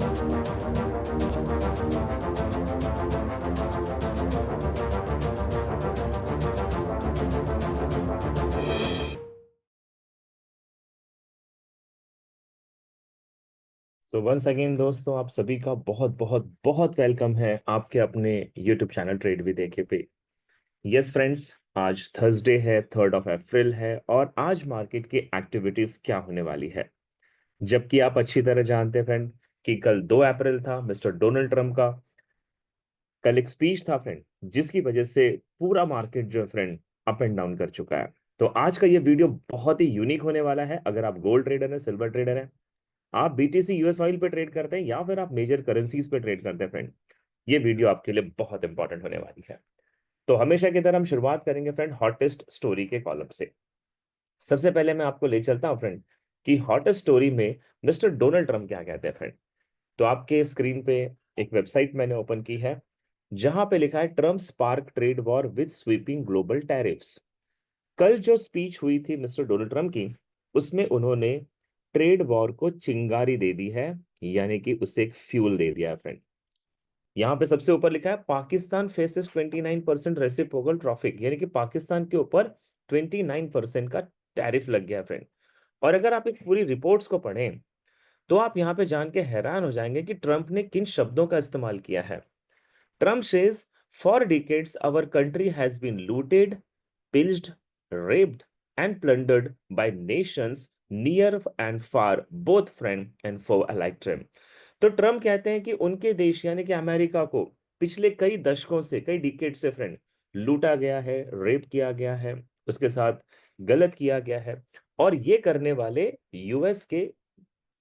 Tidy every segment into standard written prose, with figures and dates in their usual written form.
So once again दोस्तों, आप सभी का बहुत बहुत बहुत वेलकम है आपके अपने यूट्यूब चैनल ट्रेड विद एके पे। यस फ्रेंड्स, आज थर्सडे है, 3 अप्रैल है और आज मार्केट की एक्टिविटीज क्या होने वाली है। जबकि आप अच्छी तरह जानते हैं फ्रेंड कि कल 2 अप्रैल था, मिस्टर डोनाल्ड ट्रंप का कल एक स्पीच था फ्रेंड, जिसकी वजह से पूरा मार्केट जो है फ्रेंड अप एंड डाउन कर चुका है। तो आज का ये वीडियो बहुत ही यूनिक होने वाला है। अगर आप गोल्ड ट्रेडर हैं, सिल्वर ट्रेडर हैं, आप बीटीसी यूएस ऑयल पे ट्रेड करते हैं या फिर आप मेजर करेंसीज पे ट्रेड करते हैं फ्रेंड, ये वीडियो आपके लिए बहुत इंपॉर्टेंट होने वाली है। तो हमेशा की तरह हम शुरुआत करेंगे फ्रेंड हॉटेस्ट स्टोरी के कॉलम से। सबसे पहले मैं आपको ले चलता हूं फ्रेंड कि हॉटेस्ट स्टोरी में मिस्टर डोनाल्ड ट्रंप क्या कहते हैं फ्रेंड। तो आपके स्क्रीन पे एक वेबसाइट मैंने ओपन की है, जहां पे लिखा है Trump spark trade war with sweeping global tariffs. कल जो स्पीच हुई थी मिस्टर डोनाल्ड ट्रंप की, उसमें उन्होंने ट्रेड वॉर को चिंगारी दे दी है, यानी कि उसे एक फ्यूल दे दिया है फ्रेंड। यहां पे सबसे ऊपर लिखा है पाकिस्तान फेसेस 29% रेसिप्रोकल ट्रैफिक, यानी कि पाकिस्तान के ऊपर 29% का टैरिफ लग गया फ्रेंड। और अगर आप इस पूरी रिपोर्ट्स को पढ़ें तो आप यहां पे जान के हैरान हो जाएंगे कि ट्रंप ने किन शब्दों का इस्तेमाल किया है। Trump says, for decades, our country has been looted, pillaged, raped, and plundered by nations near and far, both friend and foe alike. Trump तो ट्रम्प कहते हैं कि उनके देश यानी कि अमेरिका को पिछले कई दशकों से, कई डिकेड से फ्रेंड लूटा गया है, रेप किया गया है, उसके साथ गलत किया गया है। और ये करने वाले यूएस के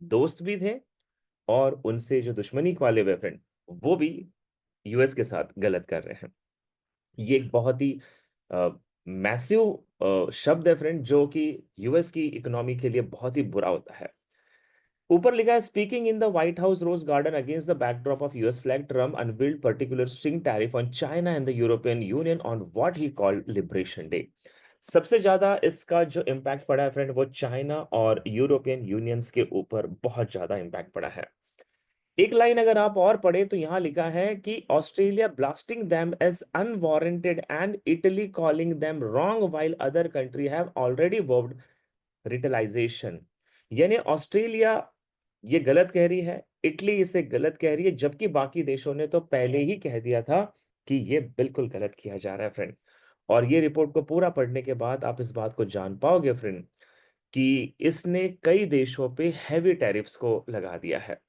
दोस्त भी थे, और उनसे जो दुश्मनी वाले वे फ्रेंड, वो भी यूएस के साथ गलत कर रहे हैं। ये एक बहुत ही मैसिव शब्द है फ्रेंड, जो कि यूएस की इकोनॉमी के लिए बहुत ही बुरा होता है। ऊपर लिखा है speaking in the white house rose garden against the backdrop of US flag, Trump unveiled particular string tariff on China and the European Union on what he called liberation day. सबसे ज्यादा इसका जो इम्पैक्ट पड़ा है friend, वो China और European unions के ऊपर बहुत ज्यादा इम्पैक्ट पड़ा है। एक लाइन अगर आप और पढ़े तो यहां लिखा है कि Australia blasting them as unwarranted and Italy calling them wrong while other country have already vowed retaliation. यानी ऑस्ट्रेलिया ये गलत कह रही है, इटली इसे गलत कह रही है, जबकि बाकी देशों ने तो पहले ही कह दिया था कि ये बिल्कुल गलत किया जा रहा है फ्रेंड। और ये रिपोर्ट को पूरा पढ़ने के बाद आप इस बात को जान पाओगे फ्रेंड कि इसने कई देशों पे हैवी टैरिफ्स को लगा दिया है।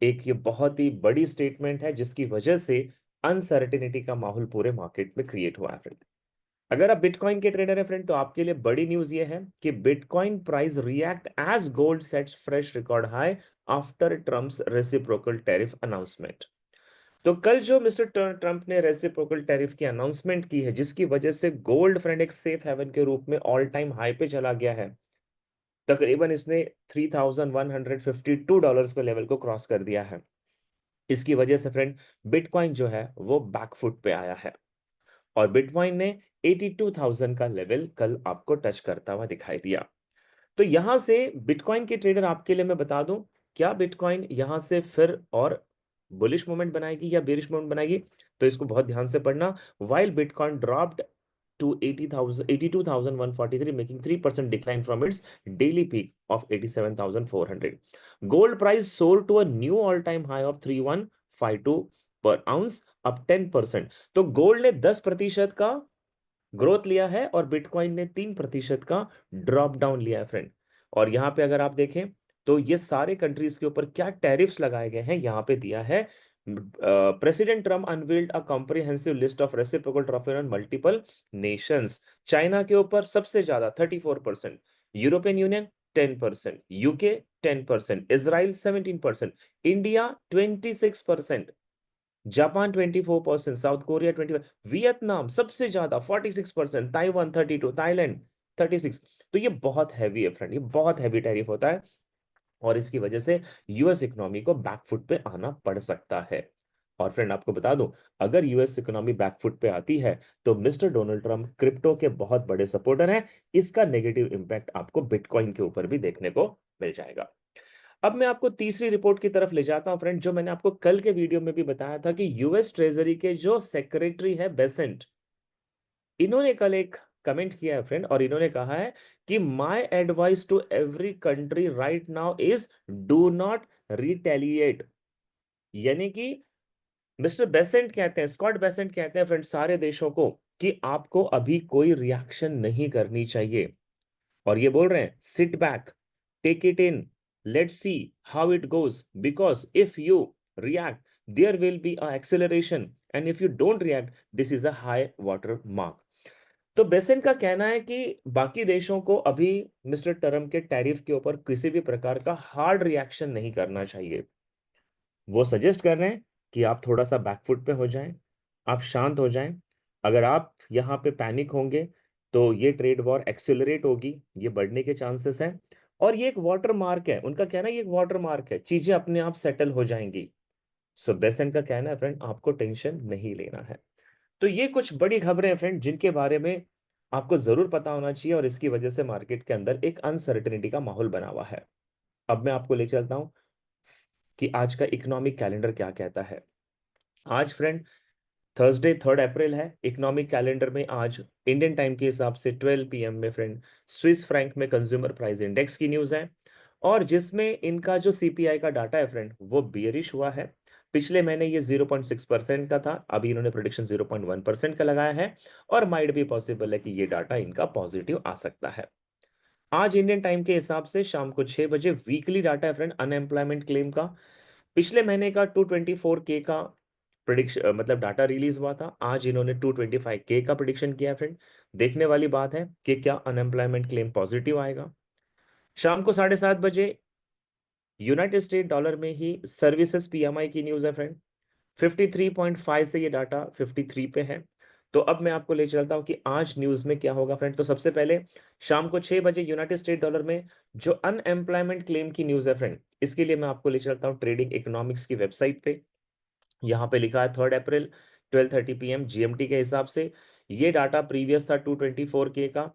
एक ये बहुत ही बड़ी स्टेटमेंट है, जिसकी वजह से अनसर्टेनिटी का माहौल पूरे मार्केट में क्रिएट हुआ है फ्रेंड। अगर आप बिटकॉइन के ट्रेडर हैं फ्रेंड, तो आपके लिए बड़ी न्यूज ये है कि bitcoin price react as gold sets fresh record high after Trump's reciprocal tariff announcement. तो कल जो मिस्टर ट्रंप ने रेसिप्रोकल टैरिफ की अनाउंसमेंट की है, जिसकी वजह से गोल्ड फ्रेंड एक सेफ हेवन के रूप में ऑल टाइम हाई पे चला गया है। तकरीबन इसने $3,152 के लेवल को क्रॉस कर दिया है। इसकी वजह से फ्रेंड बिटकॉइन जो है वो बैकफुट पे आया है, और बिटकॉइन ने 82,000 का लेवल कल आपको टच करता हुआ दिखाई दिया। तो यहां से बिटकॉइन के ट्रेडर आपके लिए मैं बता दूं, क्या बिटकॉइन यहां से फिर और बुलिश मोमेंट बनाएगी या बेरिश मोमेंट बनाएगी, तो इसको बहुत ध्यान से पढ़ना। While bitcoin dropped to 82,143, making 3% decline from its daily peak of 87,400. Gold price soared to a new all-time high of 3,152 per ounce, up 10%। तो गोल्ड ने 10% का ग्रोथ लिया है और बिटकॉइन ने 3% का ड्रॉप डाउन लिया है फ्रेंड। और यहां पे अगर आप देखें तो ये सारे कंट्रीज के ऊपर क्या टैरिफ्स लगाए गए हैं यहां पे दिया है। President Trump unveiled a comprehensive list of reciprocal tariff on multiple Nations. China के ऊपर सबसे ज्यादा 34%, European union 10%, UK 10%, Israel 17%, India 26%, Japan 24%, south Korea 25, Vietnam सबसे ज्यादा 46%, ताइवान 32, थाईलैंड 36। तो ये बहुत हैवी है फ्रेंड, ये बहुत हैवी टैरिफ होता है, और इसकी वजह से यूएस इकोनॉमी को बैकफुट पे आना पड़ सकता है। और फ्रेंड आपको बता दूं, अगर यूएस इकोनॉमी बैकफुट पे आती है तो मिस्टर डोनाल्ड ट्रंप क्रिप्टो के बहुत बड़े सपोर्टर हैं। इसका नेगेटिव इंपैक्ट आपको बिटकॉइन के ऊपर भी देखने को मिल जाएगा। अब मैं आपको तीसरी रिपोर्ट की तरफ ले जाता हूं फ्रेंड, जो मैंने आपको कल के वीडियो में भी बताया था कि यूएस ट्रेजरी के जो सेक्रेटरी है बेसेंट, इन्होंने कल एक कमेंट किया है फ्रेंड, और इन्होंने कहा है कि my advice to every country right now is do not retaliate. यानी कि मिस्टर बेसेंट कहते हैं, स्कॉट बेसेंट कहते हैं फ्रेंड सारे देशों को कि आपको अभी कोई रिएक्शन नहीं करनी चाहिए, और ये बोल रहे हैं sit back, take it in, let's see how it goes, because if you react there will be a acceleration, and if you don't react this is a high water mark. तो Bessent का कहना है कि बाकी देशों को अभी mister Trump के टैरिफ के ऊपर किसी भी प्रकार का हार्ड रिएक्शन नहीं करना चाहिए। वो सजेस्ट कर रहे हैं कि आप थोड़ा सा बैकफुट पे हो जाएं, आप शांत हो जाएं। अगर आप यहाँ पे पैनिक होंगे तो ये ट्रेड वॉर एक्सेलरेट होगी, ये बढ़ने के चांसेस हैं, और ये एक वाटर मार्क है, उनका कहना है ये एक वाटर मार्क है, चीजें अपने आप सेटल हो जाएंगी। सो बेसेंट का कहना है फ्रेंड आपको टेंशन नहीं लेना है। तो ये कुछ बड़ी खबरें हैं फ्रेंड जिनके बारे में आपको जरूर पता होना चाहिए, और इसकी वजह से मार्केट के अंदर एक अनसर्टेनिटी का माहौल बना हुआ है। अब मैं आपको ले चलता हूं कि आज का इकोनॉमिक कैलेंडर क्या कहता है। आज फ्रेंड थर्सडे 3 अप्रैल है। इकोनॉमिक कैलेंडर में आज इंडियन टाइम के हिसाब से 12 PM में फ्रेंड स्विस फ्रैंक में कंज्यूमर प्राइस इंडेक्स की न्यूज है, और जिसमें इनका जो सीपीआई का डाटा है फ्रेंड वो बियरिश हुआ है। पिछले महीने ये 0.6% का था, अभी इन्होंने प्रोडिक्शन 0.1% का लगाया है, और माइट भी पॉसिबल है कि ये डाटा इनका पॉजिटिव आ सकता है। आज इंडियन टाइम के हिसाब से शाम को 6 बजे वीकली डाटा है फ्रेंड अनएम्प्लॉयमेंट क्लेम का। पिछले महीने का 224K का प्रिडिक्शन मतलब डाटा रिलीज हुआ था, आज इन्होंने 225K का प्रिडिक्शन किया है फ्रेंड। देखने वाली बात है कि क्या अनएम्प्लॉयमेंट क्लेम पॉजिटिव आएगा। शाम को 7:30 बजे यूनाइटेड स्टेट डॉलर में ही सर्विसेज पीएमआई की न्यूज है फ्रेंड। 53.5 से ये डाटा 53 पे है। तो अब मैं आपको ले चलता हूं कि आज न्यूज में क्या होगा फ्रेंड। तो सबसे पहले शाम को 6 बजे यूनाइटेड स्टेट डॉलर में जो अनएम्प्लॉयमेंट क्लेम की न्यूज है फ्रेंड, इसके लिए मैं आपको ले चलता हूं ट्रेडिंग इकोनॉमिक्स की वेबसाइट पे। यहाँ पे लिखा है 3 अप्रैल 12:30 PM जीएमटी के हिसाब से। ये डाटा प्रीवियस था 224K का,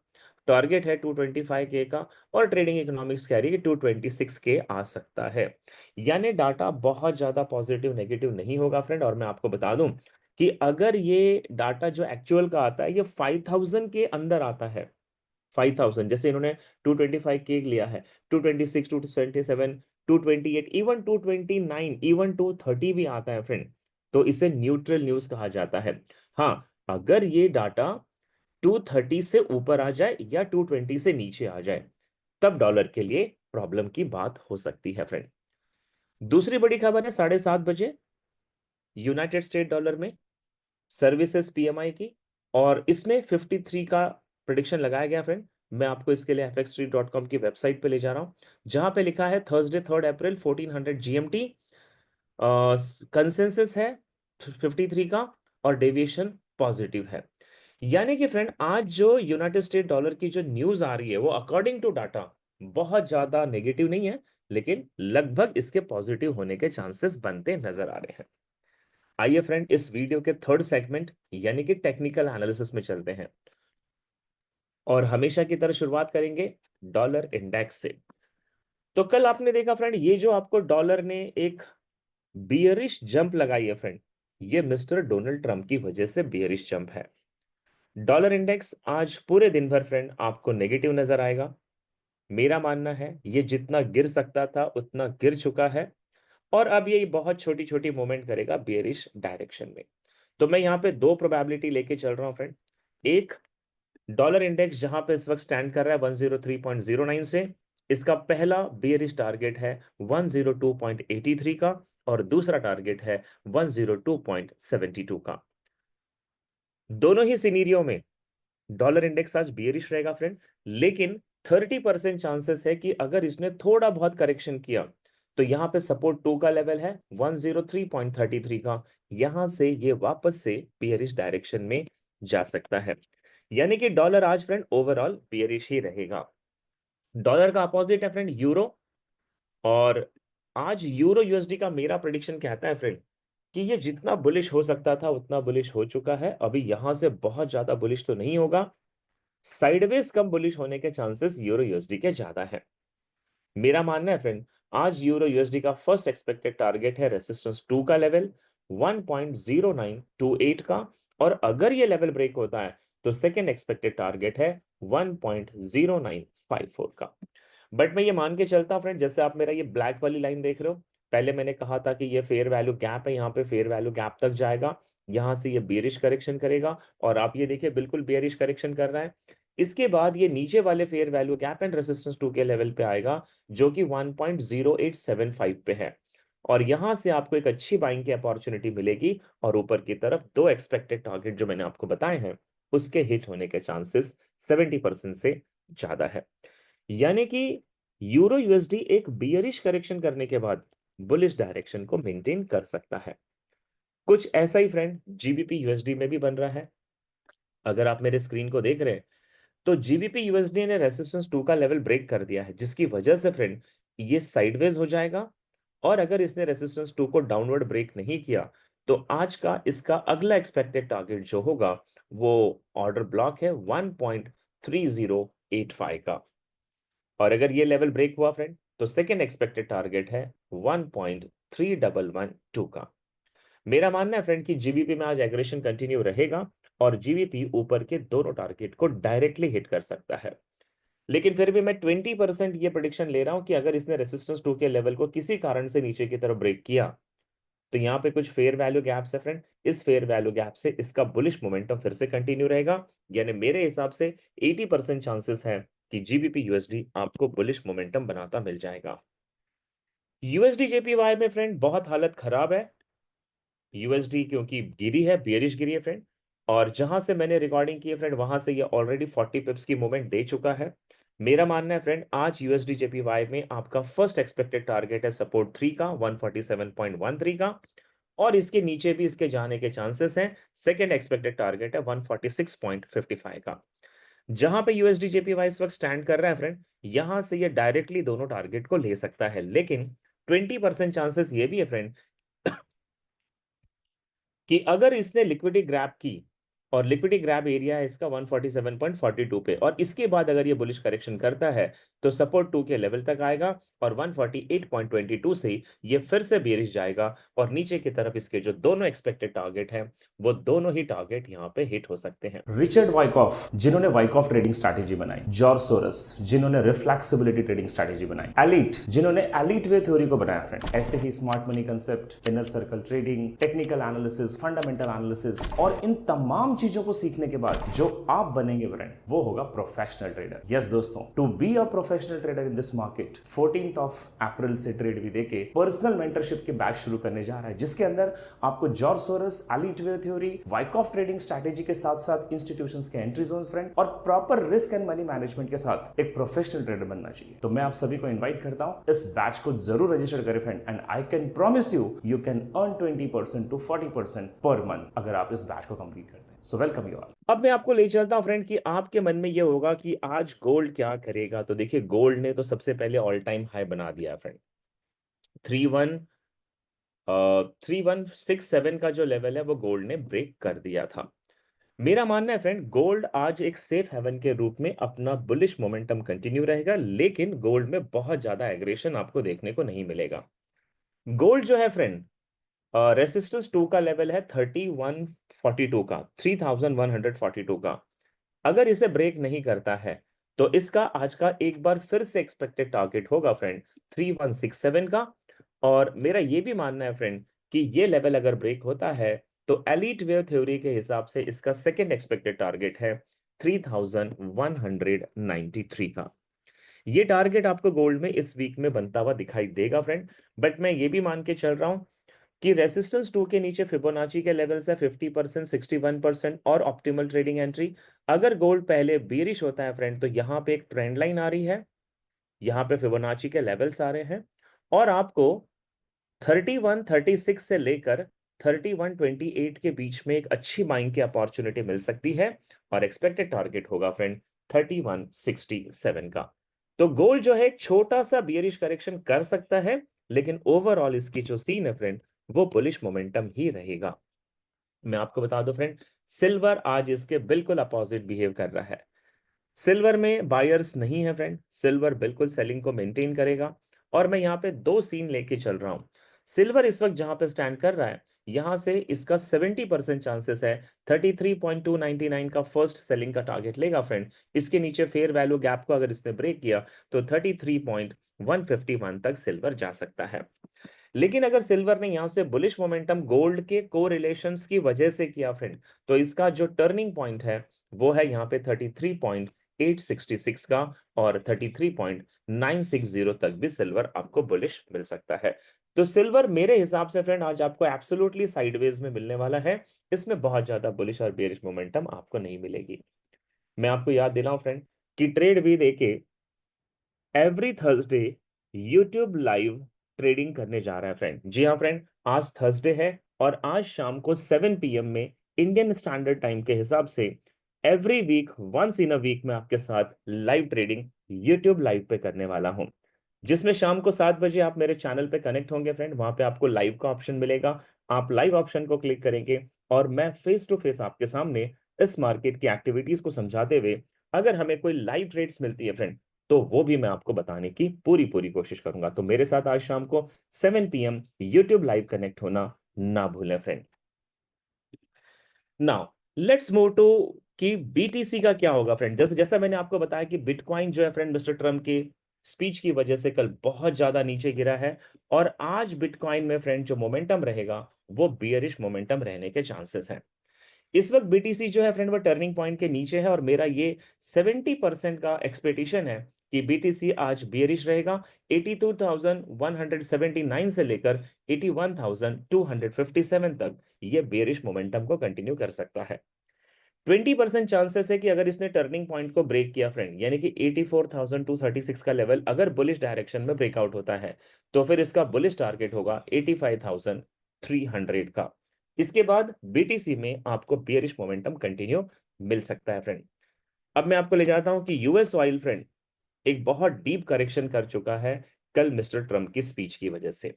टारगेट है 225K का, और ट्रेडिंग इकोनॉमिक्स कह रही है कि 226K आ सकता है। यानी डाटा बहुत ज्यादा पॉजिटिव नेगेटिव नहीं होगा फ्रेंड। और मैं आपको बता दूं कि अगर ये डाटा जो एक्चुअल का आता है ये 5000 के अंदर आता है, 5000 जैसे इन्होंने 225K लिया है, 226, 227, 228, इवन 229, इवन 230 भी आता है फ्रेंड, तो इसे न्यूट्रल न्यूज कहा जाता है। हाँ, अगर ये डाटा 230 से ऊपर आ जाए या 220 से नीचे आ जाए तब डॉलर के लिए प्रॉब्लम की बात हो सकती है फ्रेंड। दूसरी बड़ी खबर है 7:30 बजे यूनाइटेड स्टेट डॉलर में सर्विसेज पीएमआई की, और इसमें 53 का प्रिडिक्शन लगाया गया फ्रेंड। मैं आपको इसके लिए fxstreet.com की वेबसाइट पे ले जा रहा हूं, जहां पे लिखा है थर्सडे 3 अप्रैल 1400 जीएमटी। कंसेंसस है 53 का, और डेविएशन पॉजिटिव है। यानी कि फ्रेंड आज जो यूनाइटेड स्टेट डॉलर की जो न्यूज आ रही है वो अकॉर्डिंग टू डाटा बहुत ज्यादा नेगेटिव नहीं है, लेकिन लगभग इसके पॉजिटिव होने के चांसेस बनते नजर आ रहे हैं। आइए फ्रेंड इस वीडियो के थर्ड सेगमेंट यानी कि टेक्निकल एनालिसिस में चलते हैं, और हमेशा की तरह शुरुआत करेंगे डॉलर इंडेक्स से। तो कल आपने देखा फ्रेंड ये जो आपको डॉलर ने एक बियरिश जंप लगाई है फ्रेंड, ये मिस्टर डोनाल्ड ट्रंप की वजह से बियरिश जंप है। डॉलर इंडेक्स आज पूरे दिन भर फ्रेंड आपको नेगेटिव नजर आएगा। मेरा मानना है ये जितना गिर सकता था उतना गिर चुका है, और अब ये बहुत छोटी छोटी मूवमेंट करेगा बियरिश डायरेक्शन में। तो मैं यहाँ पे दो प्रोबेबिलिटी लेके चल रहा हूँ फ्रेंड। एक, डॉलर इंडेक्स जहां पे इस वक्त स्टैंड कर रहा है 103.09 से, इसका पहला बियरिश टारगेट है 102.83 का, और दूसरा टारगेट है 102.72 का। दोनों ही सिनेरियो में डॉलर इंडेक्स आज बियरिश रहेगा फ्रेंड, लेकिन 30% चांसेस है कि अगर इसने थोड़ा बहुत करेक्शन किया तो यहां पे सपोर्ट 2 का लेवल है 103.33 का, यहां से ये वापस से बियरिश डायरेक्शन में जा सकता है। यानी कि डॉलर आज फ्रेंड ओवरऑल बियरिश ही रहेगा। डॉलर का अपोजिट है फ्रेंड यूरो, और आज यूरो यूएसडी का मेरा प्रेडिक्शन कहता है फ्रेंड कि ये जितना बुलिश हो सकता था उतना बुलिश हो चुका है, अभी यहां से बहुत ज्यादा बुलिश तो नहीं होगा, साइडवेज कम बुलिश होने के चांसेस यूरो यूएसडी के ज्यादा है। मेरा मानना है फ्रेंड आज यूरो यूएसडी का फर्स्ट एक्सपेक्टेड टारगेट है रेसिस्टेंस 2 का लेवल 1.0928 का, और अगर ये लेवल ब्रेक होता है तो सेकेंड एक्सपेक्टेड टारगेट है 1.0954 का। बट मैं ये मान के चलता हूं फ्रेंड, जैसे आप मेरा ये ब्लैक वाली लाइन देख रहे हो, पहले मैंने कहा था कि ये फेयर वैल्यू गैप है, यहाँ पे फेयर वैल्यू गैप तक जाएगा, यहां से ये बेरिश करेक्शन करेगा, और आप ये देखिए बिल्कुल बेरिश करेक्शन कर रहा है। इसके बाद ये नीचे वाले fair value gap and resistance 2 के लेवल पे आएगा, जो कि 1.0875 पे है, और यहां से आपको एक अच्छी बाइंग की अपॉर्चुनिटी मिलेगी, और ऊपर की तरफ दो एक्सपेक्टेड टारगेट जो मैंने आपको बताए हैं उसके हिट होने के चांसेस 70% से ज्यादा है। यानी कि यूरो यूएसडी एक बियरिश करेक्शन करने के बाद बुलिश डायरेक्शन को मेंटेन कर सकता है। कुछ ऐसा ही फ्रेंड जीबीपी यूएसडी में भी बन रहा है। अगर आप मेरे स्क्रीन को देख रहे हैं तो जीबीपी यूएसडी ने रेजिस्टेंस 2 का लेवल ब्रेक कर दिया है, जिसकी वजह से फ्रेंड ये साइडवेज हो जाएगा, और अगर इसने रेजिस्टेंस 2 को डाउनवर्ड ब्रेक नहीं किया तो आज का इसका अगला एक्सपेक्टेड टारगेट जो होगा वो ऑर्डर ब्लॉक है 1.3085 का, और अगर ये लेवल ब्रेक हुआ फ्रेंड तो सेकेंड एक्सपेक्टेड टारगेट है 1.3112 का। मेरा मानना है फ्रेंड कि जीबीपी में आज एग्रेशन कंटिन्यू रहेगा, और जीबीपी ऊपर के दोनों टारगेट को डायरेक्टली हिट कर सकता है। लेकिन फिर भी मैं 20% ये प्रेडिक्शन ले रहा हूं कि अगर इसने रेसिस्टेंस 2 के लेवल को किसी कारण से नीचे की तरफ ब्रेक किया तो यहाँ पे कुछ फेयर वैल्यू गैप्स है फ्रेंड, इस फेयर वैल्यू गैप से इसका बुलिश मोमेंटम फिर से कंटिन्यू रहेगा, यानी मेरे हिसाब से 80% चांसेस है कि जीबीपी यूएसडी आपको बुलिश मोमेंटम बनाता मिल जाएगा। यूएसडी जेपीवाई में फ्रेंड बहुत हालत खराब है, यूएसडी क्योंकि गिरी है, बियरिश गिरी है फ्रेंड, और जहां से मैंने रिकॉर्डिंग की है फ्रेंड वहां से ये ऑलरेडी 40 पिप्स की मूवमेंट दे चुका है। मेरा मानना है फ्रेंड आज यूएसडी जेपीवाई में आपका फर्स्ट एक्सपेक्टेड टारगेट है सपोर्ट 3 का 147.13 का, और इसके नीचे भी इसके जाने के चांसेस हैं। सेकंड एक्सपेक्टेड टारगेट है 146.55 का। जहां पे यूएसडी जेपीवाई इस वक्त स्टैंड कर रहा है फ्रेंड, यहां से ये डायरेक्टली दोनों टारगेट को ले सकता है, लेकिन 20% चांसेस ये भी है फ्रेंड कि अगर इसने लिक्विडिटी ग्रैब की, और लिक्विडिटी ग्रैब एरिया है इसका 147.42 पे, और इसके बाद अगर ये बुलिश करेक्शन करता है तो सपोर्ट 2 के लेवल तक आएगा, और 148.22 से ये फिर से बेरिश जाएगा, और नीचे की तरफ इसके जो दोनों एक्सपेक्टेड टारगेट हैं वो दोनों ही टारगेट यहाँ पे हिट हो सकते हैं। रिचर्ड वाइकॉफ जिन्होंने वाइकॉफ ट्रेडिंग स्ट्रैटेजी बनाई, जॉर्ज सोरस जिन्होंने रिफ्लेक्सिबिलिटी ट्रेडिंग स्ट्रैटेजी बनाई, एलिट जिन्होंने एलिट वे थ्योरी को बनाया फ्रेंड, ऐसे ही smart money concept, inner circle trading, technical analysis, fundamental analysis, और इन तमाम चीजों को सीखने के बाद जो आप बनेंगे फ्रेंड वो होगा प्रोफेशनल ट्रेडर। यस दोस्तों, to be a professional trader in this market 14th of April से ट्रेड भी देके पर्सनल मेंटरशिप के बैच शुरू करने जा रहा है, जिसके अंदर आपको George source, elite wave theory, Wyckoff trading strategy के साथ साथ इंस्टीट्यूशंस के एंट्री जोन्स फ्रेंड, और proper risk and money management के साथ एक प्रोफेशनल ट्रेडर बनना चाहिए। तो मैं आप सभी को इनवाइट करता हूं, इस बैच को जरूर रजिस्टर करें friend, and I can promise you can earn 20% to 40% per month अगर आप इस बैच को कंप्लीट करते हैं। So welcome you all. अब मैं आपको ले चलता हूं फ्रेंड कि आपके मन में ये होगा कि आज गोल्ड क्या करेगा। तो देखिए गोल्ड ने तो सबसे पहले ऑल टाइम हाई बना दिया फ्रेंड, 3167 का जो लेवल है वो गोल्ड ने ब्रेक कर दिया था। मेरा मानना है फ्रेंड गोल्ड आज एक सेफ हेवन के रूप में अपना बुलिश मोमेंटम कंटिन्यू रहेगा, लेकिन गोल्ड में बहुत ज्यादा एग्रेशन आपको देखने को नहीं मिलेगा। गोल्ड जो है फ्रेंड रेसिस्टेंस 2 का लेवल है 3142 का, 3142 का, अगर इसे ब्रेक नहीं करता है तो इसका आज का एक बार फिर से एक्सपेक्टेड टारगेट होगा फ्रेंड 3167 का, और मेरा ये भी मानना है फ्रेंड कि ये लेवल अगर ब्रेक होता है तो एलीट वेव थ्योरी के हिसाब से इसका सेकेंड एक्सपेक्टेड टारगेट है 3193 का। ये टारगेट आपको गोल्ड में इस वीक में बनता हुआ दिखाई देगा फ्रेंड, बट मैं ये भी मान के चल रहा हूं कि रेसिस्टेंस 2 के नीचे फिबोनाची के लेवल्स है 50%, 61% और ऑप्टिमल ट्रेडिंग एंट्री। अगर गोल्ड पहले बेरिश होता है फ्रेंड तो यहाँ पे एक ट्रेंड लाइन आ रही है, यहाँ पे फिबोनाची के लेवल्स आ रहे हैं, और आपको 3136 से लेकर 3128 के बीच में एक अच्छी बाइंग की अपॉर्चुनिटी मिल सकती है, और एक्सपेक्टेड टारगेट होगा फ्रेंड 3167 का। तो गोल्ड जो है एक छोटा सा बियरिश करेक्शन कर सकता है, लेकिन ओवरऑल इसकी जो सीन है फ्रेंड वो बुलिश मोमेंटम ही रहेगा। मैं आपको बता दूं फ्रेंड, सिल्वर आज इसके बिल्कुल अपोजिट बिहेव कर रहा है। सिल्वर में बायर्स नहीं है फ्रेंड, सिल्वर बिल्कुल सेलिंग को मेंटेन करेगा, और मैं यहाँ पे दो सीन लेके चल रहा हूं। सिल्वर इस वक्त जहां पे स्टैंड कर रहा है, यहां से इसका 70% चांसेस है 33.299 का फर्स्ट सेलिंग का टारगेट लेगा फ्रेंड। इसके नीचे फेयर वैल्यू गैप को अगर इसने ब्रेक किया तो 33.151 तक सिल्वर जा सकता है। लेकिन अगर सिल्वर ने यहां से बुलिश मोमेंटम गोल्ड के कोरिलेशंस की वजह से किया फ्रेंड, तो इसका जो टर्निंग पॉइंट है वो है यहाँ पे 33.866 का, और 33.960 तक भी सिल्वर आपको बुलिश मिल सकता है। तो सिल्वर मेरे हिसाब से फ्रेंड आज आपको एब्सोल्युटली साइडवेज में मिलने वाला है। इसमें बहुत ज्यादा बुलिश और बेरिश मोमेंटम आपको नहीं मिलेगी। मैं आपको याद दिलाऊं फ्रेंड कि ट्रेड वी देके every Thursday YouTube live trading करने जा रहा है फ्रेंड। जी हाँ फ्रेंड, आज थर्सडे है और आज शाम को 7 PM में इंडियन स्टैंडर्ड टाइम के हिसाब से every week once in a week में आपके साथ लाइव ट्रेडिंग यूट्यूब लाइव पे करने वाला हूं, जिसमें शाम को 7 बजे आप मेरे चैनल पे कनेक्ट होंगे फ्रेंड। वहां पे आपको लाइव का ऑप्शन मिलेगा, आप लाइव ऑप्शन को क्लिक करेंगे और मैं फेस टू फेस आपके सामने इस मार्केट की एक्टिविटीज को समझाते हुए, अगर हमें कोई लाइव ट्रेड्स मिलती है फ्रेंड, तो वो भी मैं आपको बताने की पूरी पूरी कोशिश करूंगा। तो मेरे साथ आज शाम को 7 PM यूट्यूब लाइव कनेक्ट होना ना भूलें friend. Now let's move to कि बीटीसी का क्या होगा फ्रेंड। जैसा मैंने आपको बताया कि बिटकॉइन जो है फ्रेंड मिस्टर ट्रम्प की स्पीच की वजह से कल बहुत ज्यादा नीचे गिरा है, और आज बिटकॉइन में फ्रेंड जो मोमेंटम रहेगा वो बियरिश मोमेंटम रहने के चांसेस हैं। इस वक्त बीटीसी जो है फ्रेंड वो टर्निंग पॉइंट के नीचे है, और मेरा ये 70% का एक्सपेक्टेशन है कि बीटीसी आज बियरिश रहेगा। 82,179 से लेकर 81,257 तक ये बियरिश मोमेंटम को कंटिन्यू कर सकता है। 20% चांसेस है कि अगर इसने टर्निंग पॉइंट को ब्रेक किया फ्रेंड, यानी कि 84,236 का लेवल अगर बुलिश डायरेक्शन में ब्रेकआउट होता है, तो फिर इसका बुलिश टारगेट होगा 85,300 का। इसके बाद बीटीसी में आपको बियरिश मोमेंटम कंटिन्यू मिल सकता है फ्रेंड। अब मैं आपको ले जाता हूं कि यूएस ऑयल फ्रेंड एक बहुत डीप करेक्शन कर चुका है कल मिस्टर ट्रम्प की स्पीच की वजह से।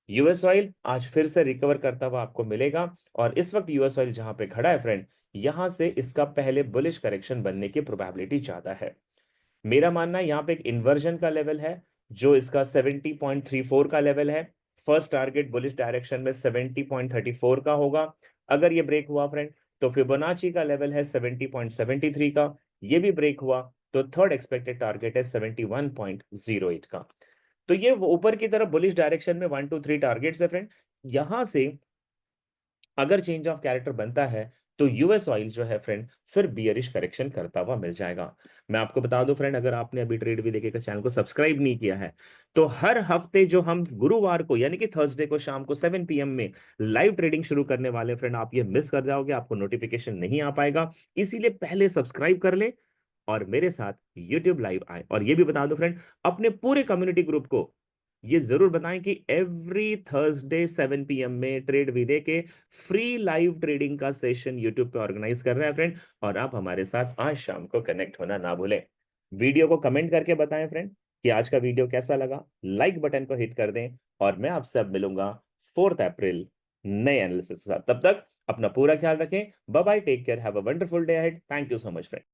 यूएस ऑयल आज फिर से रिकवर करता हुआ आपको मिलेगा, और इस वक्त यूएस ऑयल जहां पे खड़ा है फ्रेंड, यहां से इसका पहले बुलिश करेक्शन बनने की प्रोबेबिलिटी ज्यादा है। मेरा मानना है यहाँ पे एक इन्वर्जन का लेवल है, जो इसका 70.34 का लेवल है। फर्स्ट टारगेट बुलिश डायरेक्शन में 70.34 का होगा। अगर ये ब्रेक हुआ फ्रेंड, तो फिबोनाची का लेवल है 70.73 का, ये भी ब्रेक हुआ तो थर्ड एक्सपेक्टेड टारगेट है 71.08 का। तो ये वो ऊपर की तरफ बुलिश डायरेक्शन में 1 2 3 टारगेट्स है फ्रेंड। यहां से अगर चेंज ऑफ कैरेक्टर बनता है, तो यूएस ऑयल जो है फ्रेंड फिर बियरिश करेक्शन करता हुआ मिल जाएगा। मैं आपको बता दूं फ्रेंड, अगर आपने अभी ट्रेड भी देखे का चैनल को सब्सक्राइब नहीं किया है, तो हर हफ्ते जो हम गुरुवार को यानी कि थर्सडे को शाम को 7 PM में लाइव ट्रेडिंग शुरू करने वाले फ्रेंड, आप ये मिस कर जाओगे, आपको नोटिफिकेशन नहीं आ पाएगा। इसीलिए पहले सब्सक्राइब कर ले और मेरे साथ यूट्यूब लाइव आए। और ये भी बता दो फ्रेंड, अपने पूरे कम्युनिटी ग्रुप को ये जरूर बताएं कि एवरी थर्सडे 7 PM में ट्रेड विदे के फ्री लाइव ट्रेडिंग का सेशन यूट्यूब पे ऑर्गेनाइज कर रहे हैं फ्रेंड, और आप हमारे साथ आज शाम को कनेक्ट होना ना भूलें। वीडियो को कमेंट करके बताएं फ्रेंड कि आज का वीडियो कैसा लगा, लाइक बटन को हिट कर दें, और मैं आपसे अब मिलूंगा 4 अप्रैल नए एनालिसिस के साथ। तब तक अपना पूरा ख्याल रखें। Bye bye, take care, have a wonderful day ahead. Thank you so much friend.